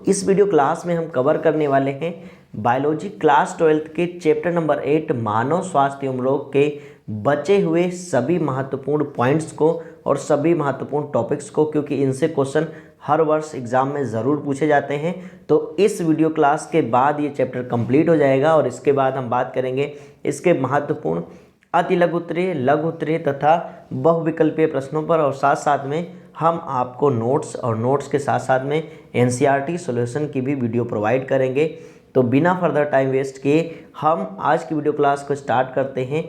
इस video class में हम कवर करने वाले हैं बायोलॉजी क्लास 12th के चैप्टर नंबर 8 मानव स्वास्थ्य एवं रोग के बचे हुए सभी महत्वपूर्ण पॉइंट्स को और सभी महत्वपूर्ण टॉपिक्स को, क्योंकि इनसे क्वेश्चन हर वर्ष एग्जाम में ज़रूर पूछे जाते हैं। तो इस वीडियो क्लास के बाद ये चैप्टर कंप्लीट हो जाएगा और इसके बाद हम बात करेंगे इसके महत्वपूर्ण अति लघु उत्तरीय, लघु उत्तरीय तथा बहुविकल्पीय प्रश्नों पर, और साथ साथ में हम आपको नोट्स और नोट्स के साथ साथ में एनसीईआरटी सॉल्यूशन की भी वीडियो प्रोवाइड करेंगे। तो बिना फर्दर टाइम वेस्ट किए हम आज की वीडियो क्लास को स्टार्ट करते हैं।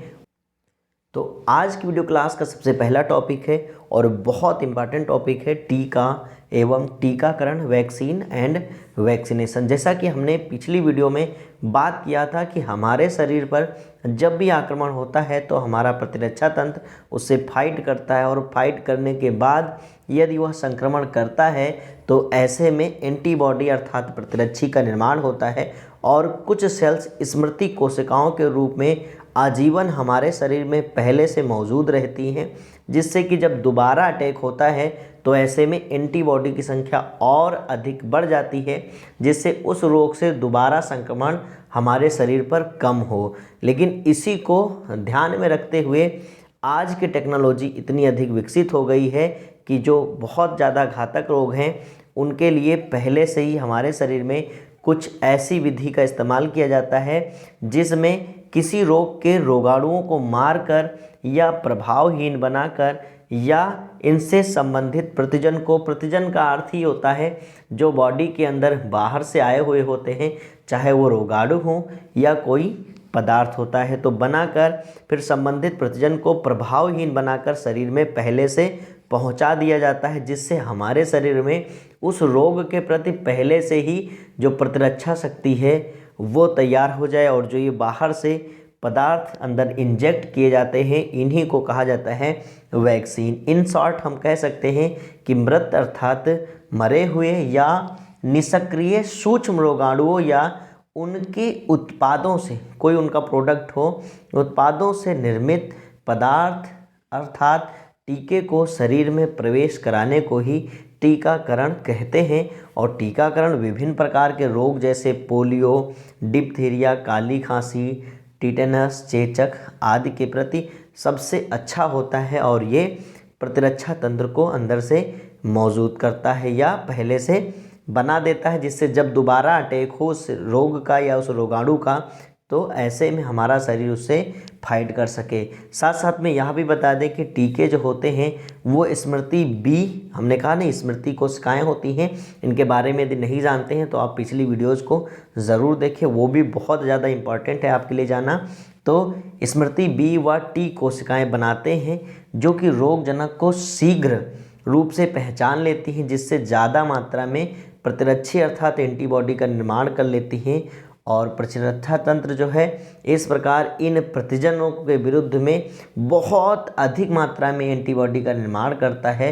तो आज की वीडियो क्लास का सबसे पहला टॉपिक है और बहुत इंपॉर्टेंट टॉपिक है टीका एवं टीकाकरण, वैक्सीन एंड वैक्सीनेशन। जैसा कि हमने पिछली वीडियो में बात किया था कि हमारे शरीर पर जब भी आक्रमण होता है तो हमारा प्रतिरक्षा तंत्र उससे फाइट करता है, और फाइट करने के बाद यदि वह संक्रमण करता है तो ऐसे में एंटीबॉडी अर्थात प्रतिरक्षी का निर्माण होता है, और कुछ सेल्स स्मृति कोशिकाओं के रूप में आजीवन हमारे शरीर में पहले से मौजूद रहती हैं, जिससे कि जब दोबारा अटैक होता है तो ऐसे में एंटीबॉडी की संख्या और अधिक बढ़ जाती है, जिससे उस रोग से दोबारा संक्रमण हमारे शरीर पर कम हो। लेकिन इसी को ध्यान में रखते हुए आज की टेक्नोलॉजी इतनी अधिक विकसित हो गई है कि जो बहुत ज़्यादा घातक रोग हैं उनके लिए पहले से ही हमारे शरीर में कुछ ऐसी विधि का इस्तेमाल किया जाता है जिसमें किसी रोग के रोगाणुओं को मारकर या प्रभावहीन बनाकर या इनसे संबंधित प्रतिजन को, प्रतिजन का अर्थ ही होता है जो बॉडी के अंदर बाहर से आए हुए होते हैं, चाहे वो रोगाणु हो या कोई पदार्थ होता है, तो बनाकर फिर संबंधित प्रतिजन को प्रभावहीन बनाकर शरीर में पहले से पहुंचा दिया जाता है, जिससे हमारे शरीर में उस रोग के प्रति पहले से ही जो प्रतिरक्षा शक्ति है वो तैयार हो जाए, और जो ये बाहर से पदार्थ अंदर इंजेक्ट किए जाते हैं इन्हीं को कहा जाता है वैक्सीन। इन शॉर्ट हम कह सकते हैं कि मृत अर्थात मरे हुए या निष्क्रिय सूक्ष्म रोगाणुओं या उनके उत्पादों से, कोई उनका प्रोडक्ट हो, उत्पादों से निर्मित पदार्थ अर्थात टीके को शरीर में प्रवेश कराने को ही टीकाकरण कहते हैं। और टीकाकरण विभिन्न प्रकार के रोग जैसे पोलियो, डिप्थीरिया, काली खांसी, टिटेनस, चेचक आदि के प्रति सबसे अच्छा होता है, और ये प्रतिरक्षा तंत्र को अंदर से मौजूद करता है या पहले से बना देता है, जिससे जब दोबारा अटैक हो उस रोग का या उस रोगाणु का तो ऐसे में हमारा शरीर उससे फाइट कर सके। साथ साथ में यह भी बता दें कि टीके जो होते हैं वो स्मृति बी, हमने कहा ना स्मृति कोशिकाएं होती हैं, इनके बारे में यदि नहीं जानते हैं तो आप पिछली वीडियोज़ को ज़रूर देखें, वो भी बहुत ज़्यादा इम्पॉर्टेंट है आपके लिए जाना। तो स्मृति बी व टी कोशिकाएँ बनाते हैं जो कि रोगजनक को शीघ्र रूप से पहचान लेती हैं, जिससे ज़्यादा मात्रा में प्रतिरक्षी अर्थात एंटीबॉडी का निर्माण कर लेती हैं, और प्रतिरक्षा तंत्र जो है इस प्रकार इन प्रतिजनों के विरुद्ध में बहुत अधिक मात्रा में एंटीबॉडी का निर्माण करता है।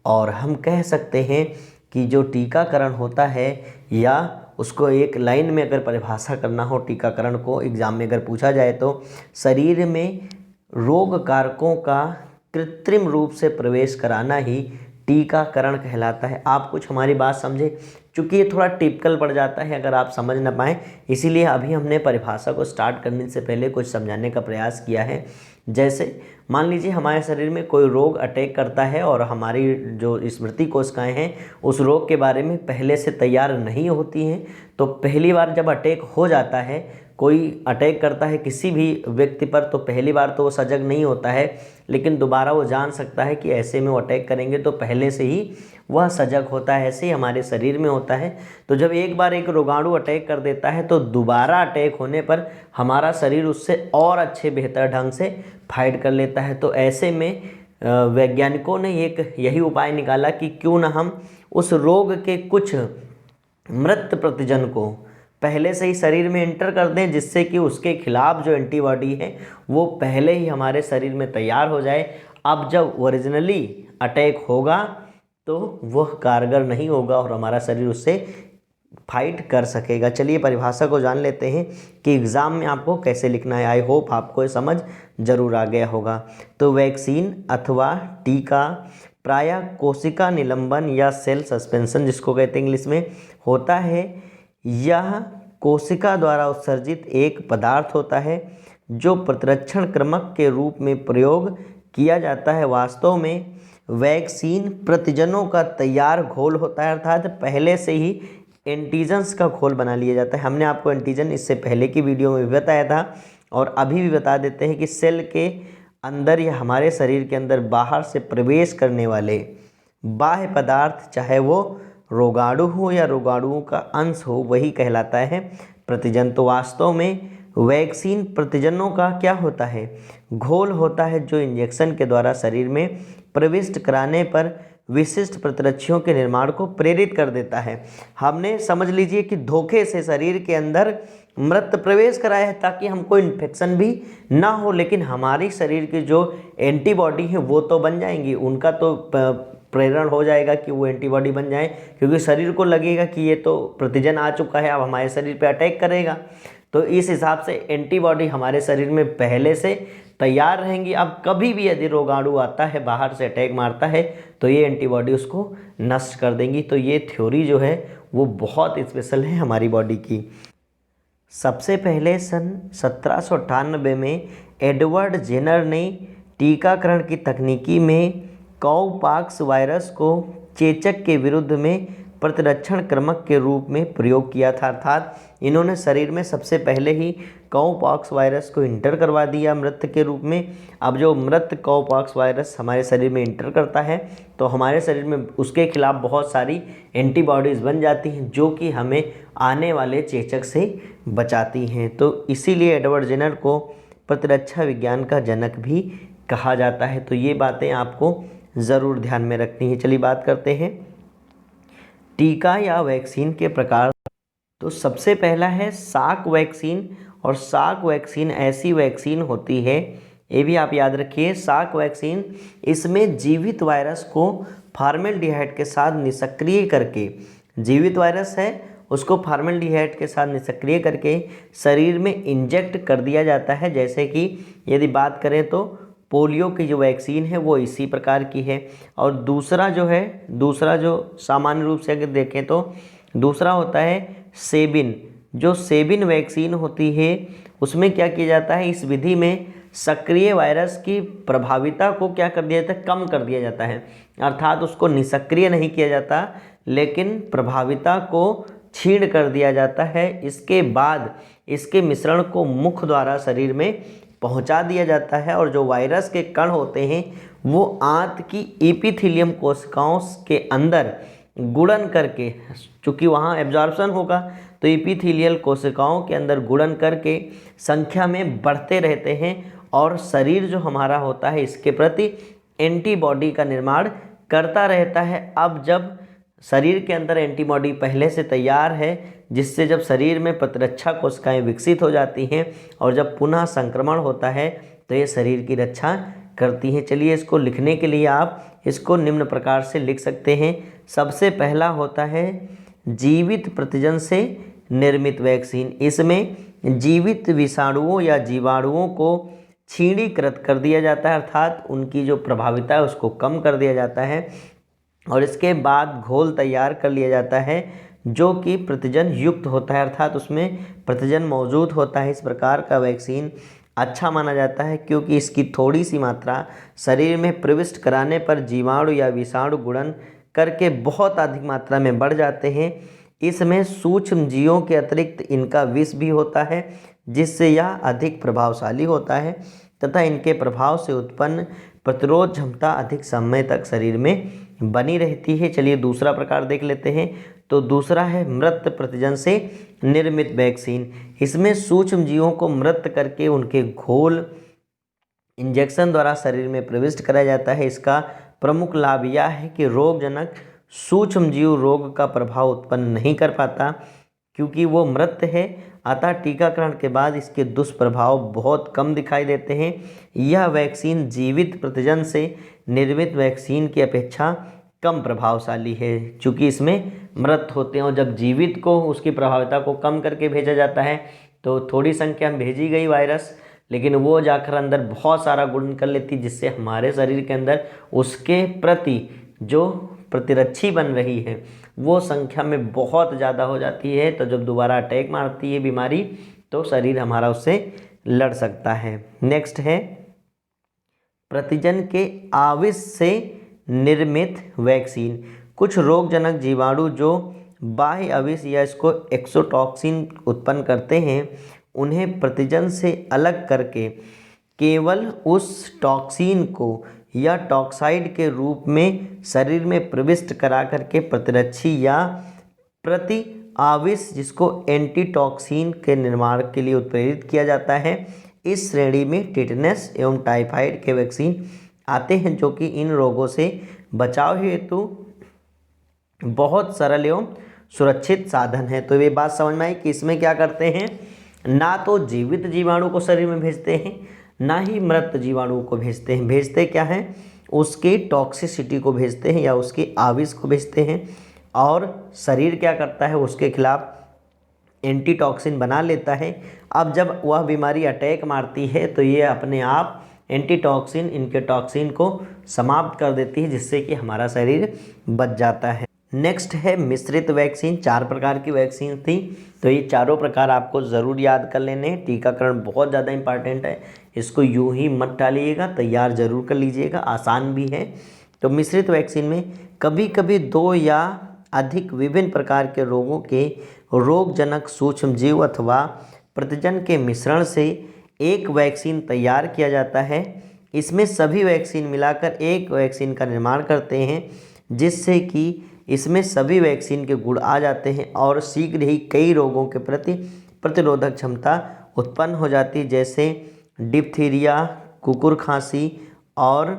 और हम कह सकते हैं कि जो टीकाकरण होता है, या उसको एक लाइन में अगर परिभाषा करना हो टीकाकरण को एग्जाम में अगर पूछा जाए, तो शरीर में रोग कारकों का कृत्रिम रूप से प्रवेश कराना ही टीकाकरण कहलाता है। आप कुछ हमारी बात समझे, चूँकि ये थोड़ा टिपिकल पड़ जाता है अगर आप समझ ना पाएँ, इसीलिए अभी हमने परिभाषा को स्टार्ट करने से पहले कुछ समझाने का प्रयास किया है। जैसे मान लीजिए हमारे शरीर में कोई रोग अटैक करता है और हमारी जो स्मृति कोशिकाएं हैं उस रोग के बारे में पहले से तैयार नहीं होती हैं, तो पहली बार जब अटैक हो जाता है, कोई अटैक करता है किसी भी व्यक्ति पर, तो पहली बार तो वो सजग नहीं होता है, लेकिन दोबारा वो जान सकता है कि ऐसे में वो अटैक करेंगे, तो पहले से ही वह सजग होता है। ऐसे ही हमारे शरीर में होता है। तो जब एक बार एक रोगाणु अटैक कर देता है तो दोबारा अटैक होने पर हमारा शरीर उससे और अच्छे बेहतर ढंग से फाइट कर लेता है। तो ऐसे में वैज्ञानिकों ने एक यही उपाय निकाला कि क्यों ना हम उस रोग के कुछ मृत प्रतिजन को पहले से ही शरीर में एंटर कर दें, जिससे कि उसके खिलाफ जो एंटीबॉडी है वो पहले ही हमारे शरीर में तैयार हो जाए। अब जब ओरिजिनली अटैक होगा तो वह कारगर नहीं होगा और हमारा शरीर उससे फाइट कर सकेगा। चलिए परिभाषा को जान लेते हैं कि एग्ज़ाम में आपको कैसे लिखना है। आई होप आपको ये समझ ज़रूर आ गया होगा। तो वैक्सीन अथवा टीका प्रायः कोशिका निलंबन या सेल सस्पेंशन जिसको कहते हैं इंग्लिश में होता है, यह कोशिका द्वारा उत्सर्जित एक पदार्थ होता है जो प्रतिरक्षण क्रमक के रूप में प्रयोग किया जाता है। वास्तव में वैक्सीन प्रतिजनों का तैयार घोल होता है, अर्थात पहले से ही एंटीजन्स का घोल बना लिया जाता है। हमने आपको एंटीजन इससे पहले की वीडियो में भी बताया था और अभी भी बता देते हैं कि सेल के अंदर या हमारे शरीर के अंदर बाहर से प्रवेश करने वाले बाह्य पदार्थ, चाहे वो रोगाणु हो या रोगाणुओं का अंश हो, वही कहलाता है प्रतिजन। तो वास्तव में वैक्सीन प्रतिजनों का क्या होता है? घोल होता है, जो इंजेक्शन के द्वारा शरीर में प्रविष्ट कराने पर विशिष्ट प्रतिरक्षियों के निर्माण को प्रेरित कर देता है। हमने समझ लीजिए कि धोखे से शरीर के अंदर मृत प्रवेश कराया है ताकि हमको इन्फेक्शन भी ना हो, लेकिन हमारी शरीर की जो एंटीबॉडी है वो तो बन जाएंगी, उनका तो प्रेरण हो जाएगा कि वो एंटीबॉडी बन जाए, क्योंकि शरीर को लगेगा कि ये तो प्रतिजन आ चुका है, अब हमारे शरीर पे अटैक करेगा। तो इस हिसाब से एंटीबॉडी हमारे शरीर में पहले से तैयार रहेंगी। अब कभी भी यदि रोगाणु आता है, बाहर से अटैक मारता है, तो ये एंटीबॉडी उसको नष्ट कर देंगी। तो ये थ्योरी जो है वो बहुत स्पेशल है हमारी बॉडी की। सबसे पहले सन 1798 में एडवर्ड जेनर ने टीकाकरण की तकनीकी में काउपॉक्स वायरस को चेचक के विरुद्ध में प्रतिरक्षण क्रमक के रूप में प्रयोग किया था, अर्थात इन्होंने शरीर में सबसे पहले ही काउपॉक्स वायरस को इंटर करवा दिया मृत के रूप में। अब जो मृत काउपॉक्स वायरस हमारे शरीर में इंटर करता है तो हमारे शरीर में उसके खिलाफ बहुत सारी एंटीबॉडीज़ बन जाती हैं, जो कि हमें आने वाले चेचक से बचाती हैं। तो इसीलिए एडवर्ड जेनर को प्रतिरक्षा विज्ञान का जनक भी कहा जाता है। तो ये बातें आपको ज़रूर ध्यान में रखनी है। चलिए बात करते हैं टीका या वैक्सीन के प्रकार। तो सबसे पहला है साक वैक्सीन, और साक वैक्सीन ऐसी वैक्सीन होती है, ये भी आप याद रखिए, साक वैक्सीन, इसमें जीवित वायरस को फॉर्मेल्डिहाइड के साथ निष्क्रिय करके, जीवित वायरस है उसको फॉर्मेल्डिहाइड के साथ निष्क्रिय करके शरीर में इंजेक्ट कर दिया जाता है। जैसे कि यदि बात करें तो पोलियो की जो वैक्सीन है वो इसी प्रकार की है। और दूसरा जो सामान्य रूप से अगर देखें तो दूसरा होता है सेबिन। जो सेबिन वैक्सीन होती है उसमें क्या किया जाता है, इस विधि में सक्रिय वायरस की प्रभाविता को क्या कर दिया जाता है, कम कर दिया जाता है, अर्थात उसको निष्क्रिय नहीं किया जाता लेकिन प्रभाविता को छीण कर दिया जाता है। इसके बाद इसके मिश्रण को मुख द्वारा शरीर में पहुंचा दिया जाता है और जो वायरस के कण होते हैं वो आंत की एपिथेलियम कोशिकाओं के अंदर गुणन करके, चूँकि वहाँ एब्जॉर्प्शन होगा तो एपिथेलियल कोशिकाओं के अंदर गुणन करके संख्या में बढ़ते रहते हैं और शरीर जो हमारा होता है इसके प्रति एंटीबॉडी का निर्माण करता रहता है। अब जब शरीर के अंदर एंटीबॉडी पहले से तैयार है, जिससे जब शरीर में प्रतिरक्षा कोशिकाएं विकसित हो जाती हैं और जब पुनः संक्रमण होता है तो ये शरीर की रक्षा करती हैं। चलिए इसको लिखने के लिए आप इसको निम्न प्रकार से लिख सकते हैं। सबसे पहला होता है जीवित प्रतिजन से निर्मित वैक्सीन। इसमें जीवित विषाणुओं या जीवाणुओं को क्षीणीकृत कर दिया जाता है, अर्थात उनकी जो प्रभाविता है उसको कम कर दिया जाता है और इसके बाद घोल तैयार कर लिया जाता है जो कि प्रतिजन युक्त होता है, अर्थात उसमें प्रतिजन मौजूद होता है। इस प्रकार का वैक्सीन अच्छा माना जाता है क्योंकि इसकी थोड़ी सी मात्रा शरीर में प्रविष्ट कराने पर जीवाणु या विषाणु गुणन करके बहुत अधिक मात्रा में बढ़ जाते हैं। इसमें सूक्ष्म जीवों के अतिरिक्त इनका विष भी होता है, जिससे यह अधिक प्रभावशाली होता है तथा इनके प्रभाव से उत्पन्न प्रतिरोध क्षमता अधिक समय तक शरीर में बनी रहती है। चलिए दूसरा प्रकार देख लेते हैं। तो दूसरा है मृत प्रतिजन से निर्मित वैक्सीन। इसमें सूक्ष्म जीवों को मृत करके उनके घोल इंजेक्शन द्वारा शरीर में प्रविष्ट कराया जाता है। इसका प्रमुख लाभ यह है कि रोगजनक सूक्ष्म जीव रोग का प्रभाव उत्पन्न नहीं कर पाता क्योंकि वो मृत है, अतः टीकाकरण के बाद इसके दुष्प्रभाव बहुत कम दिखाई देते हैं। यह वैक्सीन जीवित प्रतिजन से निर्मित वैक्सीन की अपेक्षा कम प्रभावशाली है क्योंकि इसमें मृत होते हैं और जब जीवित को उसकी प्रभाविता को कम करके भेजा जाता है तो थोड़ी संख्या में भेजी गई वायरस, लेकिन वो जाकर अंदर बहुत सारा गुणन कर लेती जिससे हमारे शरीर के अंदर उसके प्रति जो प्रतिरक्षी बन रही है वो संख्या में बहुत ज़्यादा हो जाती है, तो जब दोबारा अटैक मारती है बीमारी तो शरीर हमारा उससे लड़ सकता है। नेक्स्ट है प्रतिजन के आविष से निर्मित वैक्सीन। कुछ रोगजनक जीवाणु जो बाह्य आविष या इसको एक्सोटॉक्सिन उत्पन्न करते हैं, उन्हें प्रतिजन से अलग करके केवल उस टॉक्सिन को या टॉक्साइड के रूप में शरीर में प्रविष्ट करा करके प्रतिरक्षी या प्रति आविष जिसको एंटीटॉक्सिन के निर्माण के लिए उत्प्रेरित किया जाता है। इस श्रेणी में टिटनेस एवं टाइफाइड के वैक्सीन आते हैं, जो कि इन रोगों से बचाव हेतु बहुत सरल एवं सुरक्षित साधन है। तो ये बात समझ में आई कि इसमें क्या करते हैं, ना तो जीवित जीवाणु को शरीर में भेजते हैं, ना ही मृत जीवाणु को भेजते हैं। भेजते क्या है, उसकी टॉक्सिसिटी को भेजते हैं या उसकी आविष को भेजते हैं, और शरीर क्या करता है, उसके खिलाफ एंटीटॉक्सिन बना लेता है। अब जब वह बीमारी अटैक मारती है तो ये अपने आप एंटीटॉक्सिन इनके टॉक्सिन को समाप्त कर देती है, जिससे कि हमारा शरीर बच जाता है। नेक्स्ट है मिश्रित वैक्सीन। 4 प्रकार की वैक्सीन थी, तो ये चारों प्रकार आपको ज़रूर याद कर लेने हैं। टीकाकरण बहुत ज़्यादा इंपॉर्टेंट है, इसको यूं ही मत टालिएगा, तैयार ज़रूर कर लीजिएगा, आसान भी है। तो मिश्रित वैक्सीन में कभी कभी 2 या अधिक विभिन्न प्रकार के रोगों के रोगजनक सूक्ष्मजीव अथवा प्रतिजन के मिश्रण से एक वैक्सीन तैयार किया जाता है। इसमें सभी वैक्सीन मिलाकर एक वैक्सीन का निर्माण करते हैं, जिससे कि इसमें सभी वैक्सीन के गुण आ जाते हैं और शीघ्र ही कई रोगों के प्रति प्रतिरोधक क्षमता उत्पन्न हो जाती है, जैसे डिप्थीरिया, कुकुर खांसी और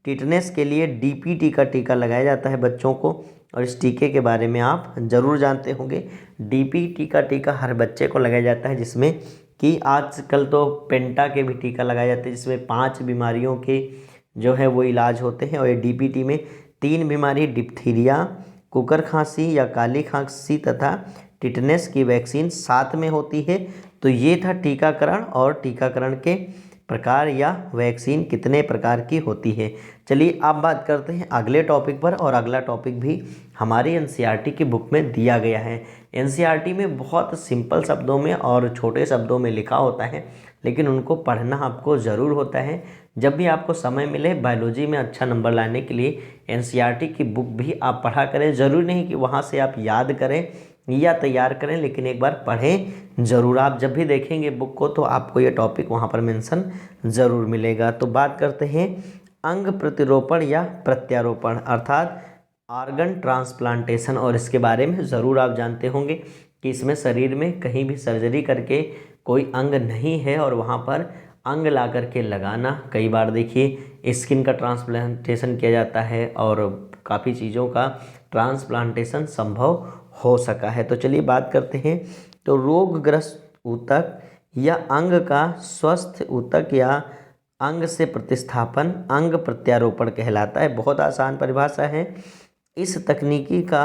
टिटनेस के लिए डीपीटी का टीका लगाया जाता है बच्चों को। और इस टीके के बारे में आप ज़रूर जानते होंगे। डीपीटी का टीका हर बच्चे को लगाया जाता है, जिसमें कि आजकल तो पेंटा के भी टीका लगाए जाते हैं, जिसमें 5 बीमारियों के जो है वो इलाज होते हैं। और ये डीपीटी में 3 बीमारी डिप्थीरिया, कुकर खांसी या काली खांसी तथा टिटनेस की वैक्सीन साथ में होती है। तो ये था टीकाकरण और टीकाकरण के प्रकार या वैक्सीन कितने प्रकार की होती है। चलिए अब बात करते हैं अगले टॉपिक पर, और अगला टॉपिक भी हमारी एनसीईआरटी की बुक में दिया गया है। एनसीईआरटी में बहुत सिंपल शब्दों में और छोटे शब्दों में लिखा होता है, लेकिन उनको पढ़ना आपको ज़रूर होता है। जब भी आपको समय मिले बायोलॉजी में अच्छा नंबर लाने के लिए एनसीईआरटी की बुक भी आप पढ़ा करें। ज़रूरी नहीं कि वहाँ से आप याद करें या तैयार करें, लेकिन एक बार पढ़ें ज़रूर। आप जब भी देखेंगे बुक को तो आपको ये टॉपिक वहाँ पर मेंशन ज़रूर मिलेगा। तो बात करते हैं अंग प्रतिरोपण या प्रत्यारोपण अर्थात ऑर्गन ट्रांसप्लांटेशन, और इसके बारे में ज़रूर आप जानते होंगे कि इसमें शरीर में कहीं भी सर्जरी करके कोई अंग नहीं है और वहाँ पर अंग ला करके लगाना। कई बार देखिए स्किन का ट्रांसप्लांटेशन किया जाता है और काफ़ी चीज़ों का ट्रांसप्लांटेशन संभव हो सका है। तो चलिए बात करते हैं। तो रोगग्रस्त ऊतक या अंग का स्वस्थ ऊतक या अंग से प्रतिस्थापन अंग प्रत्यारोपण कहलाता है। बहुत आसान परिभाषा है। इस तकनीकी का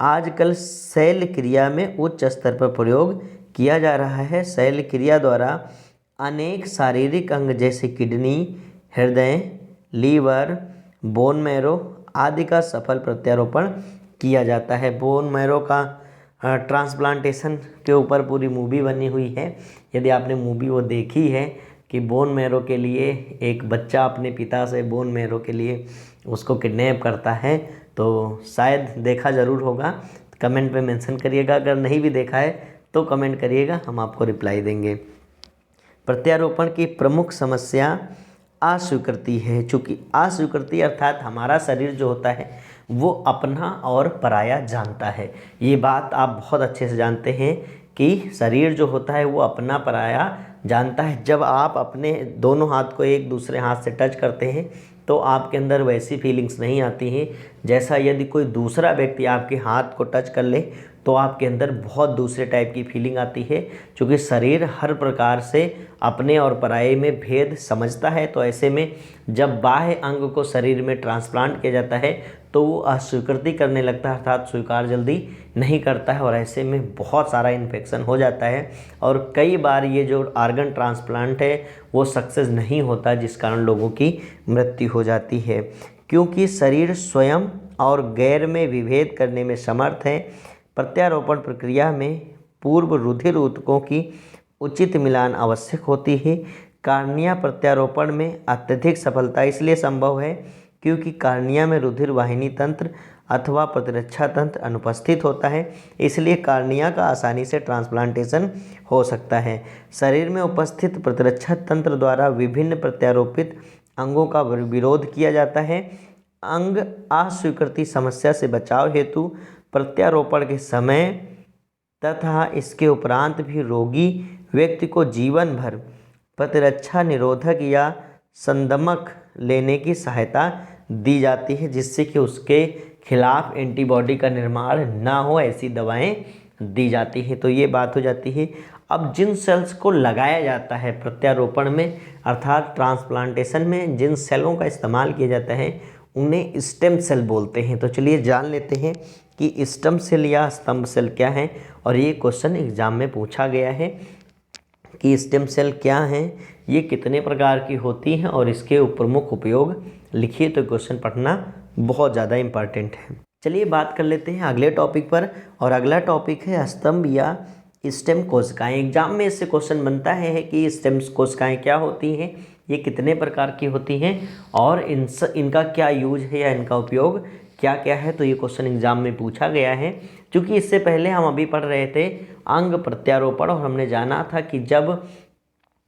आजकल शल्य क्रिया में उच्च स्तर पर प्रयोग किया जा रहा है। शल्य क्रिया द्वारा अनेक शारीरिक अंग जैसे किडनी, हृदय, लीवर, बोन मैरो आदि का सफल प्रत्यारोपण किया जाता है। बोन मैरो का ट्रांसप्लांटेशन के ऊपर पूरी मूवी बनी हुई है। यदि आपने मूवी वो देखी है कि बोन मैरो के लिए एक बच्चा अपने पिता से बोन मैरो के लिए उसको किडनैप करता है, तो शायद देखा ज़रूर होगा। कमेंट में मेंशन करिएगा, अगर नहीं भी देखा है तो कमेंट करिएगा, हम आपको रिप्लाई देंगे। प्रत्यारोपण की प्रमुख समस्या अस्वीकृति है। चूँकि अस्वीकृति अर्थात हमारा शरीर जो होता है वो अपना और पराया जानता है। ये बात आप बहुत अच्छे से जानते हैं कि शरीर जो होता है वो अपना पराया जानता है। जब आप अपने दोनों हाथ को एक दूसरे हाथ से टच करते हैं तो आपके अंदर वैसी फीलिंग्स नहीं आती हैं जैसा यदि कोई दूसरा व्यक्ति आपके हाथ को टच कर ले तो आपके अंदर बहुत दूसरे टाइप की फीलिंग आती है। क्योंकि शरीर हर प्रकार से अपने और पराये में भेद समझता है। तो ऐसे में जब बाह्य अंग को शरीर में ट्रांसप्लांट किया जाता है तो वो अस्वीकृति करने लगता है, अर्थात स्वीकार जल्दी नहीं करता है, और ऐसे में बहुत सारा इन्फेक्शन हो जाता है। और कई बार ये जो ऑर्गन ट्रांसप्लांट है वो सक्सेस नहीं होता, जिस कारण लोगों की मृत्यु हो जाती है। क्योंकि शरीर स्वयं और गैर में विभेद करने में समर्थ है। प्रत्यारोपण प्रक्रिया में पूर्व रुधिर ऊतकों की उचित मिलान आवश्यक होती है। कार्निया प्रत्यारोपण में अत्यधिक सफलता इसलिए संभव है क्योंकि कार्निया में रुधिर वाहिनी तंत्र अथवा प्रतिरक्षा तंत्र अनुपस्थित होता है, इसलिए कार्निया का आसानी से ट्रांसप्लांटेशन हो सकता है। शरीर में उपस्थित प्रतिरक्षा तंत्र द्वारा विभिन्न प्रत्यारोपित अंगों का विरोध किया जाता है। अंग अस्वीकृति समस्या से बचाव हेतु प्रत्यारोपण के समय तथा इसके उपरांत भी रोगी व्यक्ति को जीवन भर प्रतिरक्षा निरोधक या संदमक लेने की सहायता दी जाती है, जिससे कि उसके खिलाफ एंटीबॉडी का निर्माण ना हो, ऐसी दवाएं दी जाती हैं। तो ये बात हो जाती है। अब जिन सेल्स को लगाया जाता है प्रत्यारोपण में अर्थात ट्रांसप्लांटेशन में जिन सेलों का इस्तेमाल किया जाता है उन्हें स्टेम सेल बोलते हैं। तो चलिए जान लेते हैं कि स्टेम सेल या स्तंभ सेल क्या है, और ये क्वेश्चन एग्जाम में पूछा गया है कि स्टेम सेल क्या हैं, ये कितने प्रकार की होती हैं और इसके प्रमुख उपयोग लिखिए। तो क्वेश्चन पढ़ना बहुत ज़्यादा इम्पॉर्टेंट है। चलिए बात कर लेते हैं अगले टॉपिक पर, और अगला टॉपिक है स्तंभ या स्टेम कोशिकाएं। एग्जाम में इससे क्वेश्चन बनता है कि स्टेम कोशिकाएं क्या होती हैं, ये कितने प्रकार की होती हैं और इनका क्या यूज है या इनका उपयोग क्या क्या है। तो ये क्वेश्चन एग्जाम में पूछा गया है। क्योंकि इससे पहले हम अभी पढ़ रहे थे अंग प्रत्यारोपण, और हमने जाना था कि जब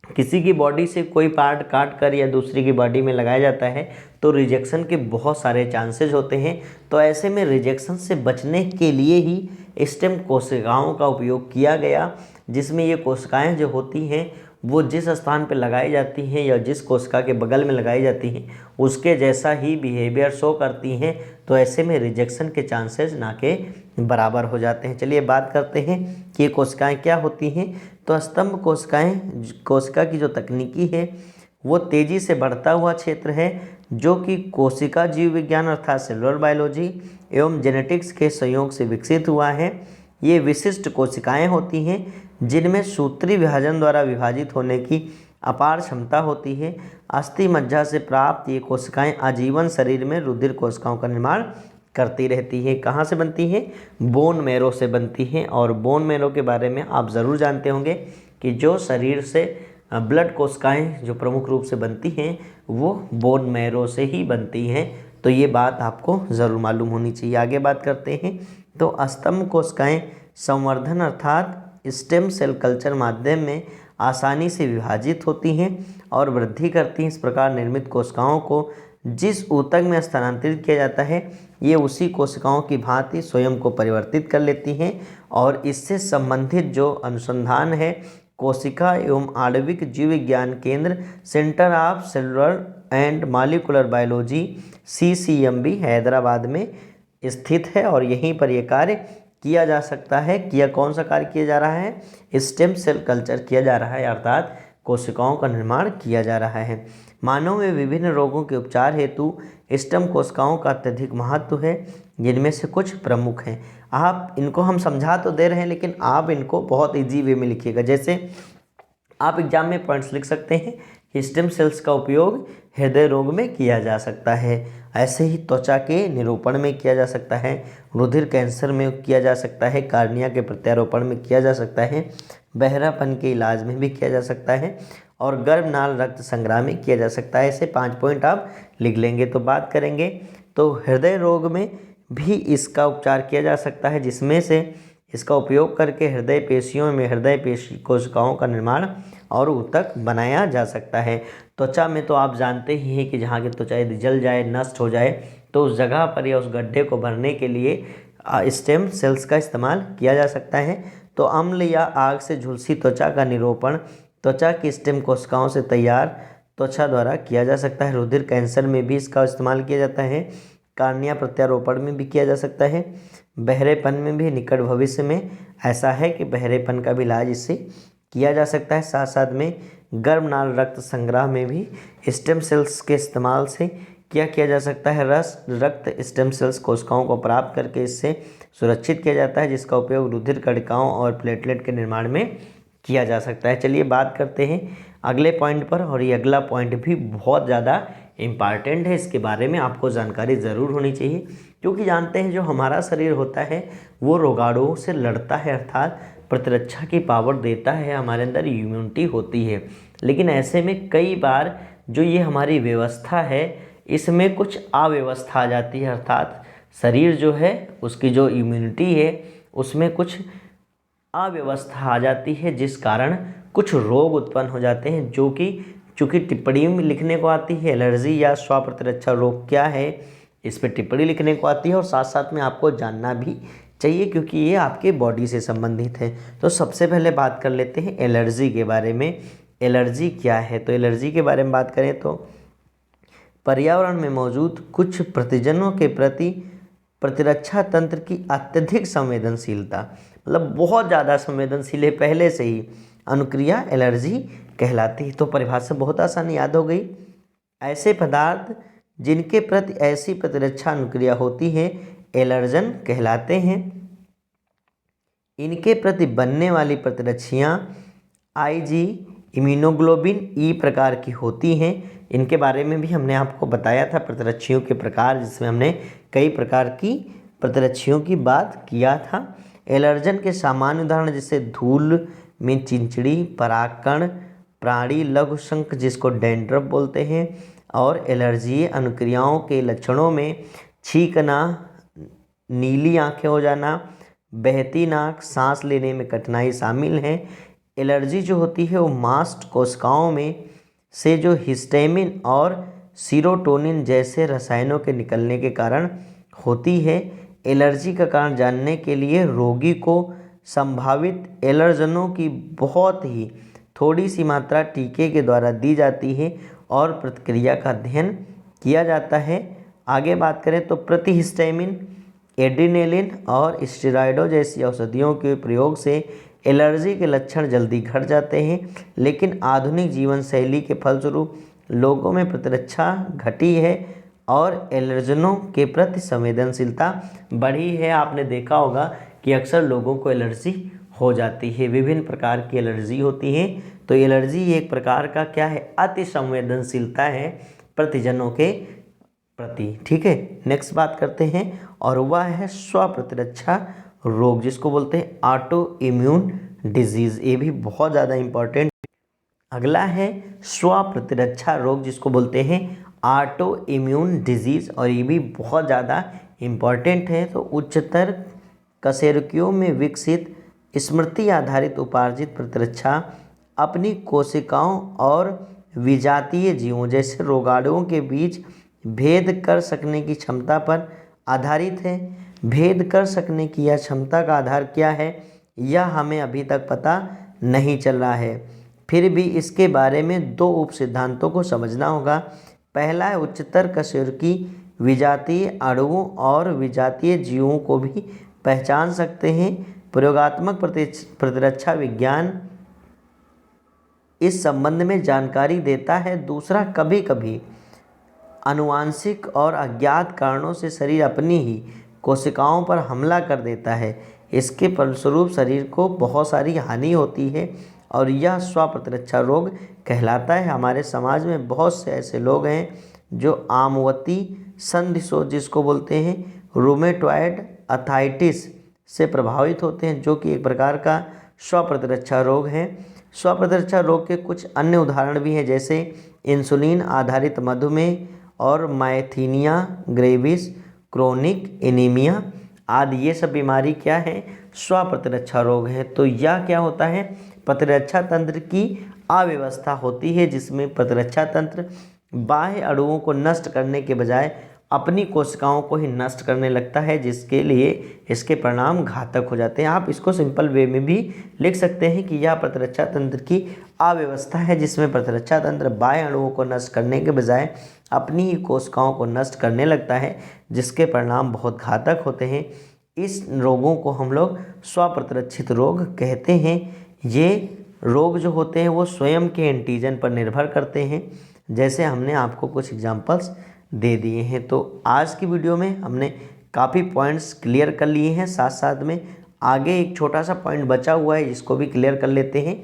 किसी की बॉडी से कोई पार्ट काट कर या दूसरी की बॉडी में लगाया जाता है तो रिजेक्शन के बहुत सारे चांसेस होते हैं। तो ऐसे में रिजेक्शन से बचने के लिए ही स्टेम कोशिकाओं का उपयोग किया गया, जिसमें ये कोशिकाएं जो होती हैं वो जिस स्थान पर लगाई जाती हैं या जिस कोशिका के बगल में लगाई जाती हैं उसके जैसा ही बिहेवियर शो करती हैं। तो ऐसे में रिजेक्शन के चांसेस ना के बराबर हो जाते हैं। चलिए बात करते हैं कि ये कोशिकाएं क्या होती हैं। तो स्तंभ कोशिका की जो तकनीकी है वो तेज़ी से बढ़ता हुआ क्षेत्र है, जो कि कोशिका जीव विज्ञान अर्थात सेलुलर बायोलॉजी एवं जेनेटिक्स के सहयोग से विकसित हुआ है। ये विशिष्ट कोशिकाएं होती हैं जिनमें सूत्री विभाजन द्वारा विभाजित होने की अपार क्षमता होती है। अस्थि मज्जा से प्राप्त ये कोशिकाएं आजीवन शरीर में रुधिर कोशिकाओं का निर्माण करती रहती हैं। कहाँ से बनती हैं? बोन मैरो से बनती हैं। और बोन मैरो के बारे में आप ज़रूर जानते होंगे कि जो शरीर से ब्लड कोशिकाएं जो प्रमुख रूप से बनती हैं वो बोन मैरो से ही बनती हैं। तो ये बात आपको ज़रूर मालूम होनी चाहिए। आगे बात करते हैं। तो स्तंभ कोशिकाएं संवर्धन अर्थात स्टेम सेल कल्चर माध्यम में आसानी से विभाजित होती हैं और वृद्धि करती हैं। इस प्रकार निर्मित कोशिकाओं को जिस ऊतक में स्थानांतरित किया जाता है ये उसी कोशिकाओं की भांति स्वयं को परिवर्तित कर लेती हैं, और इससे संबंधित जो अनुसंधान है कोशिका एवं आणविक जीव विज्ञान केंद्र centre of cellular and molecular biology CCMB Hyderabad में स्थित है, और यहीं पर यह कार्य किया जा सकता है। कौन सा कार्य किया जा रहा है? स्टेम सेल कल्चर किया जा रहा है, अर्थात कोशिकाओं का निर्माण किया जा रहा है। मानव में विभिन्न रोगों के उपचार हेतु स्टेम कोशिकाओं का अत्यधिक महत्व है, जिनमें से कुछ प्रमुख हैं। आप इनको हम समझा तो दे रहे हैं लेकिन आप इनको बहुत इजी वे में लिखिएगा। जैसे आप एग्जाम में पॉइंट्स लिख सकते हैं कि स्टेम सेल्स का उपयोग हृदय रोग में किया जा सकता है, ऐसे ही त्वचा के निरूपण में किया जा सकता है, रुधिर कैंसर में किया जा सकता है, कार्निया के प्रत्यारोपण में किया जा सकता है, बहरापन के इलाज में भी किया जा सकता है, और गर्भनाल रक्त संग्रह में किया जा सकता है। ऐसे 5 पॉइंट आप लिख लेंगे। तो बात करेंगे तो हृदय रोग में भी इसका उपचार किया जा सकता है, जिसमें से इसका उपयोग करके हृदय पेशियों में हृदय पेशी कोशिकाओं का निर्माण और ऊतक बनाया जा सकता है। त्वचा में तो आप जानते ही हैं कि जहाँ की त्वचा यदि जल जाए नष्ट हो जाए तो उस जगह पर या उस गड्ढे को भरने के लिए स्टेम सेल्स का इस्तेमाल किया जा सकता है। तो अम्ल या आग से झुलसी त्वचा का निरूपण त्वचा की स्टेम कोशिकाओं से तैयार त्वचा द्वारा किया जा सकता है। रुधिर कैंसर में भी इसका इस्तेमाल किया जाता है, कार्निया प्रत्यारोपण में भी किया जा सकता है, बहरेपन में भी निकट भविष्य में ऐसा है कि बहरेपन का भी इलाज इससे किया जा सकता है। साथ साथ में गर्भनाल रक्त संग्रह में भी स्टेम सेल्स के इस्तेमाल से क्या किया जा सकता है? रक्त स्टेम सेल्स कोशिकाओं को प्राप्त करके इससे सुरक्षित किया जाता है, जिसका उपयोग रुधिर कणिकाओं और प्लेटलेट के निर्माण में किया जा सकता है। चलिए बात करते हैं अगले पॉइंट पर, और ये अगला पॉइंट भी बहुत ज़्यादा इम्पॉर्टेंट है, इसके बारे में आपको जानकारी ज़रूर होनी चाहिए, क्योंकि जानते हैं जो हमारा शरीर होता है वो रोगाणुओं से लड़ता है, अर्थात प्रतिरक्षा की पावर देता है, हमारे अंदर इम्यूनिटी होती है। लेकिन ऐसे में कई बार जो ये हमारी व्यवस्था है इसमें कुछ अव्यवस्था आ जाती है, अर्थात शरीर जो है उसकी जो इम्यूनिटी है उसमें कुछ अव्यवस्था आ जाती है, जिस कारण कुछ रोग उत्पन्न हो जाते हैं, जो कि चूँकि टिप्पणी में लिखने को आती है एलर्जी या स्व प्रतिरक्षा रोग क्या है, इस पर टिप्पणी लिखने को आती है और साथ साथ में आपको जानना भी चाहिए, क्योंकि ये आपके बॉडी से संबंधित है। तो सबसे पहले बात कर लेते हैं एलर्जी के बारे में। एलर्जी क्या है? तो एलर्जी के बारे में बात करें तो पर्यावरण में मौजूद कुछ प्रतिजनों के प्रति प्रतिरक्षा तंत्र की अत्यधिक संवेदनशीलता, मतलब बहुत ज़्यादा संवेदनशील है पहले से ही, अनुक्रिया एलर्जी कहलाती है। तो परिभाषा बहुत आसान याद हो गई। ऐसे पदार्थ जिनके प्रति ऐसी प्रतिरक्षा अनुक्रिया होती है एलर्जन कहलाते हैं। इनके प्रति बनने वाली प्रतिरक्षियाँ आईजी, इम्यूनोग्लोबिन ई प्रकार की होती हैं। इनके बारे में भी हमने आपको बताया था प्रतिरक्षियों के प्रकार, जिसमें हमने कई प्रकार की प्रतिरक्षियों की बात किया था। एलर्जन के सामान्य उदाहरण जैसे धूल में चिंचड़ी, परागकण, प्राणी लघुशंक जिसको डैंड्रफ बोलते हैं, और एलर्जी अनुक्रियाओं के लक्षणों में छींकना, नीली आंखें हो जाना, बहती नाक, सांस लेने में कठिनाई शामिल है। एलर्जी जो होती है वो मास्ट कोशिकाओं में से जो हिस्टामिन और सीरोटोनिन जैसे रसायनों के निकलने के कारण होती है। एलर्जी का कारण जानने के लिए रोगी को संभावित एलर्जनों की बहुत ही थोड़ी सी मात्रा टीके के द्वारा दी जाती है और प्रतिक्रिया का अध्ययन किया जाता है। आगे बात करें तो प्रतिहिस्टामिन, एड्रेनालिन और स्टेरॉइडों जैसी औषधियों के प्रयोग से एलर्जी के लक्षण जल्दी घट जाते हैं, लेकिन आधुनिक जीवन शैली के फलस्वरूप लोगों में प्रतिरक्षा घटी है और एलर्जनों के प्रति संवेदनशीलता बढ़ी है। आपने देखा होगा कि अक्सर लोगों को एलर्जी हो जाती है, विभिन्न प्रकार की एलर्जी होती है। तो एलर्जी एक प्रकार का क्या है? अति संवेदनशीलता है प्रतिजनों के प्रति। ठीक है, नेक्स्ट बात करते हैं और वह है स्व प्रतिरक्षा रोग, जिसको बोलते हैं ऑटो इम्यून डिजीज़। ये भी बहुत ज़्यादा इम्पॉर्टेंट। अगला है स्व प्रतिरक्षा रोग, जिसको बोलते हैं ऑटो इम्यून डिजीज़, और ये भी बहुत ज़्यादा इम्पॉर्टेंट है। तो उच्चतर कशेरुकियों में विकसित स्मृति आधारित उपार्जित प्रतिरक्षा अपनी कोशिकाओं और विजातीय जीवों जैसे रोगाणुओं के बीच भेद कर सकने की क्षमता पर आधारित है। भेद कर सकने की यह क्षमता का आधार क्या है, यह हमें अभी तक पता नहीं चल रहा है। फिर भी इसके बारे में दो उप सिद्धांतों को समझना होगा। पहला है उच्चतर कशेरुकी विजातीय अणुओं और विजातीय जीवों को भी पहचान सकते हैं। प्रयोगात्मक प्रतिरक्षा विज्ञान इस संबंध में जानकारी देता है। दूसरा, कभी कभी आनुवांशिक और अज्ञात कारणों से शरीर अपनी ही कोशिकाओं पर हमला कर देता है। इसके फलस्वरूप शरीर को बहुत सारी हानि होती है और यह स्व प्रतिरक्षा रोग कहलाता है। हमारे समाज में बहुत से ऐसे लोग हैं जो आमवती संधिशोथ जिसको बोलते हैं रूमेटॉइड अर्थाइटिस से प्रभावित होते हैं, जो कि एक प्रकार का स्व प्रतिरक्षा रोग है। स्व प्रतिरक्षा रोग के कुछ अन्य उदाहरण भी हैं, जैसे इंसुलिन आधारित मधुमेह और मायथीनिया ग्रेविस, क्रोनिक एनीमिया आदि। ये सब बीमारी क्या है? स्व प्रतिरक्षा रोग है। तो यह क्या होता है? प्रतिरक्षा तंत्र की अव्यवस्था होती है, जिसमें प्रतिरक्षा तंत्र बाह्य अणुओं को नष्ट करने के बजाय अपनी कोशिकाओं को ही नष्ट करने लगता है, जिसके लिए इसके परिणाम घातक हो जाते हैं। आप इसको सिंपल वे में भी लिख सकते हैं कि यह प्रतिरक्षा तंत्र की अव्यवस्था है, जिसमें प्रतिरक्षा तंत्र बाह्य अणुओं को नष्ट करने के बजाय अपनी ही कोशिकाओं को नष्ट करने लगता है, जिसके परिणाम बहुत घातक होते हैं। इस रोगों को हम लोग स्व प्रतिरक्षित रोग कहते हैं। ये रोग जो होते हैं वो स्वयं के एंटीजन पर निर्भर करते हैं, जैसे हमने आपको कुछ एग्जांपल्स दे दिए हैं। तो आज की वीडियो में हमने काफ़ी पॉइंट्स क्लियर कर लिए हैं, साथ साथ में आगे एक छोटा सा पॉइंट बचा हुआ है जिसको भी क्लियर कर लेते हैं।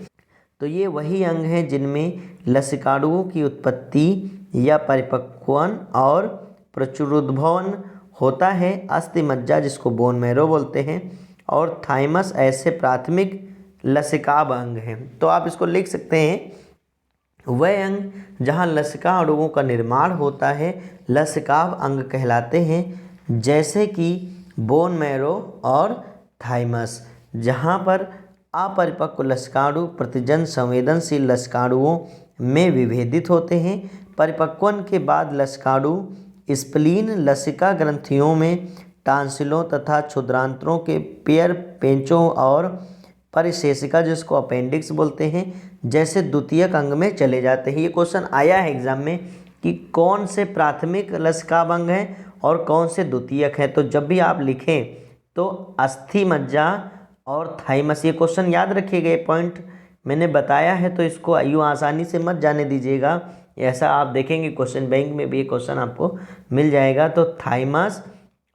तो ये वही अंग हैं जिनमें लसिकाडुओं की उत्पत्ति या परिपक्वन और प्रचुरोद्भवन होता है। अस्थि मज्जा जिसको बोन मैरो बोलते हैं और थाइमस ऐसे प्राथमिक लसिकाभ अंग हैं। तो आप इसको लिख सकते हैं वह अंग जहाँ लसिका अणुओं का निर्माण होता है लसिकाभ अंग कहलाते हैं, जैसे कि बोन मैरो और थाइमस। जहाँ पर अपरिपक्व लसिकाणु प्रतिजन संवेदनशील लसिकाणुओं में विभेदित होते हैं। परिपक्वन के बाद लसिकाणु स्प्लीन लसिका ग्रंथियों में टांसिलों तथा क्षुद्रांतरों के पेयर पेंचों और परिशेषिका जिसको अपेंडिक्स बोलते हैं जैसे द्वितीयक अंग में चले जाते हैं। ये क्वेश्चन आया है एग्जाम में कि कौन से प्राथमिक लसिकाभ अंग हैं और कौन से द्वितीयक हैं। तो जब भी आप लिखें तो अस्थि मज्जा और थाइमस, ये क्वेश्चन याद रखिएगा। ये पॉइंट मैंने बताया है तो इसको यूँ आसानी से मत जाने दीजिएगा। ऐसा आप देखेंगे क्वेश्चन बैंक में भी ये क्वेश्चन आपको मिल जाएगा। तो थाइमस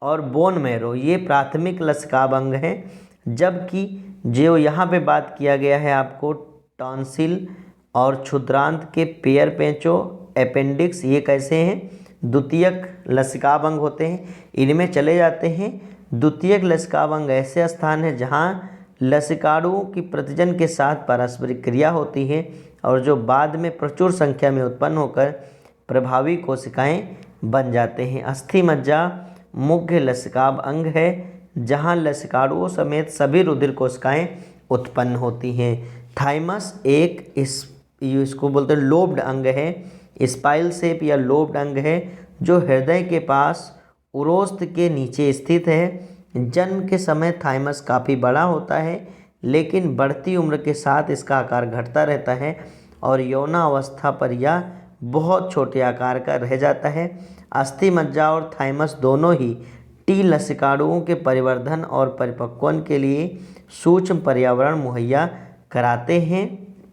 और बोन मैरो ये प्राथमिक लसिकाभ अंग हैं, जबकि जो यहाँ पे बात किया गया है आपको टॉन्सिल और क्षुद्रांत के पेयर पेंचो अपेंडिक्स ये कैसे हैं, द्वितीयक लसिकाभ अंग होते हैं, इनमें चले जाते हैं। द्वितीयक लसिकाभ अंग ऐसे स्थान है जहाँ लसिकाणुओं की प्रतिजन के साथ पारस्परिक क्रिया होती है और जो बाद में प्रचुर संख्या में उत्पन्न होकर प्रभावी कोशिकाएं बन जाते हैं। अस्थि मज्जा मुख्य लसिकाभ अंग है जहाँ लसिकाणुओं समेत सभी रुधिर कोशिकाएं उत्पन्न होती हैं। थाइमस एक इसको बोलते हैं लोब्ड अंग है, स्पाइल शेप या लोब्ड अंग है जो हृदय के पास उरोस्थ के नीचे स्थित है। जन्म के समय थाइमस काफ़ी बड़ा होता है, लेकिन बढ़ती उम्र के साथ इसका आकार घटता रहता है और यौनावस्था पर यह बहुत छोटे आकार का रह जाता है। अस्थि मज्जा और थाइमस दोनों ही टी लसिकाणुओं के परिवर्धन और परिपक्वन के लिए सूक्ष्म पर्यावरण मुहैया कराते हैं।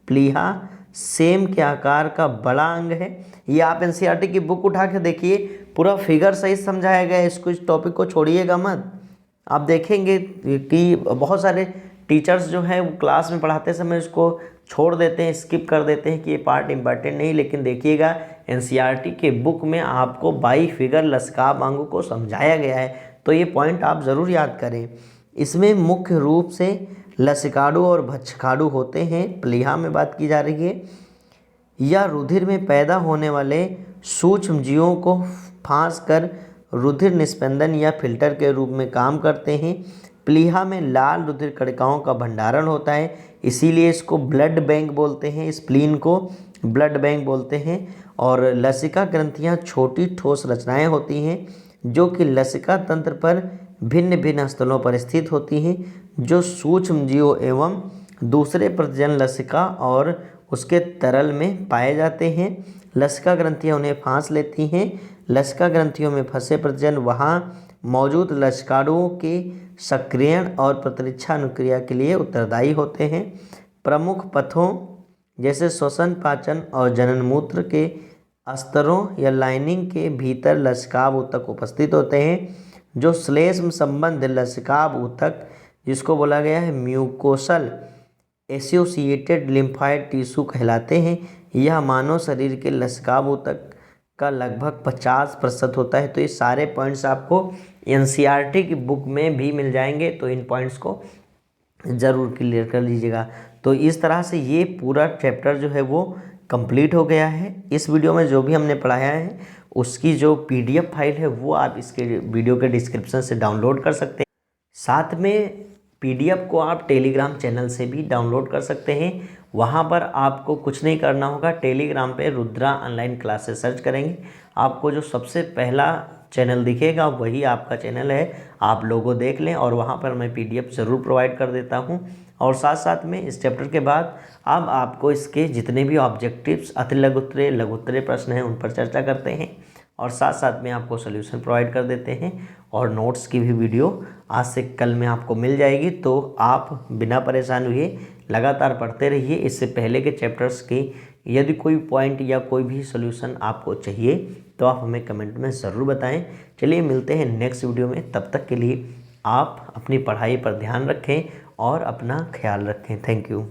प्लीहा सेम के आकार का बड़ा अंग है। ये आप एनसीईआरटी की बुक उठा के देखिए, पूरा फिगर सही समझाया गया है। इसको इस टॉपिक को छोड़िएगा मत। आप देखेंगे कि बहुत सारे टीचर्स जो हैं वो क्लास में पढ़ाते समय इसको छोड़ देते हैं, स्किप कर देते हैं कि ये पार्ट इम्पॉर्टेंट नहीं, लेकिन देखिएगा एनसीईआरटी के बुक में आपको बाई फिगर लसिकाभ अंगों को समझाया गया है। तो ये पॉइंट आप ज़रूर याद करें। इसमें मुख्य रूप से लसिकाणु और भक्षकाणु होते हैं। प्लीहा में बात की जा रही है। यह रुधिर में पैदा होने वाले सूक्ष्म जीवों को फांस कर रुधिर निस्पंदन या फिल्टर के रूप में काम करते हैं। प्लीहा में लाल रुधिर कणिकाओं का भंडारण होता है, इसीलिए इसको ब्लड बैंक बोलते हैं। स्प्लीन को ब्लड बैंक बोलते हैं। और लसिका ग्रंथियां छोटी ठोस रचनाएं होती हैं जो कि लसिका तंत्र पर भिन्न भिन्न स्थलों पर स्थित होती हैं, जो सूक्ष्म जीवों एवं दूसरे प्रजनन लसिका और उसके तरल में पाए जाते हैं। लसिका ग्रंथियां उन्हें फांस लेती हैं। लसिका ग्रंथियों में फंसे प्रजनन वहाँ मौजूद लसिकाणुओं के सक्रियण और प्रतिरक्षा अनुक्रिया के लिए उत्तरदायी होते हैं। प्रमुख पथों जैसे श्वसन, पाचन और जनन मूत्र के स्तरों या लाइनिंग के भीतर लसिकाभ ऊतक उपस्थित होते हैं, जो श्लेष्म संबंध लसिकाभ ऊतक जिसको बोला गया है म्यूकोसल एसोसिएटेड लिम्फाइड टिश्यू कहलाते हैं। यह मानव शरीर के लसिकाभ ऊतक का लगभग 50% होता है। तो ये सारे पॉइंट्स आपको एनसीईआरटी की बुक में भी मिल जाएंगे, तो इन पॉइंट्स को ज़रूर क्लियर कर लीजिएगा। तो इस तरह से ये पूरा चैप्टर जो है वो कंप्लीट हो गया है। इस वीडियो में जो भी हमने पढ़ाया है उसकी जो पीडीएफ फाइल है वो आप इसके वीडियो के डिस्क्रिप्शन से डाउनलोड कर सकते हैं। साथ में पीडीएफ को आप टेलीग्राम चैनल से भी डाउनलोड कर सकते हैं। वहाँ पर आपको कुछ नहीं करना होगा, टेलीग्राम पे रुद्रा ऑनलाइन क्लासेस सर्च करेंगे, आपको जो सबसे पहला चैनल दिखेगा वही आपका चैनल है। आप लोगो देख लें और वहाँ पर मैं पीडीएफ ज़रूर प्रोवाइड कर देता हूँ। और साथ साथ में इस चैप्टर के बाद अब आपको इसके जितने भी ऑब्जेक्टिव्स अति लघुत्तरीय लघुत्तरीय प्रश्न हैं उन पर चर्चा करते हैं और साथ साथ में आपको सोल्यूशन प्रोवाइड कर देते हैं और नोट्स की भी वीडियो आज से कल में आपको मिल जाएगी। तो आप बिना परेशान हुए लगातार पढ़ते रहिए। इससे पहले के चैप्टर्स की यदि कोई पॉइंट या कोई भी सोल्यूशन आपको चाहिए तो आप हमें कमेंट में ज़रूर बताएं। चलिए मिलते हैं नेक्स्ट वीडियो में, तब तक के लिए आप अपनी पढ़ाई पर ध्यान रखें और अपना ख्याल रखें। Thank you.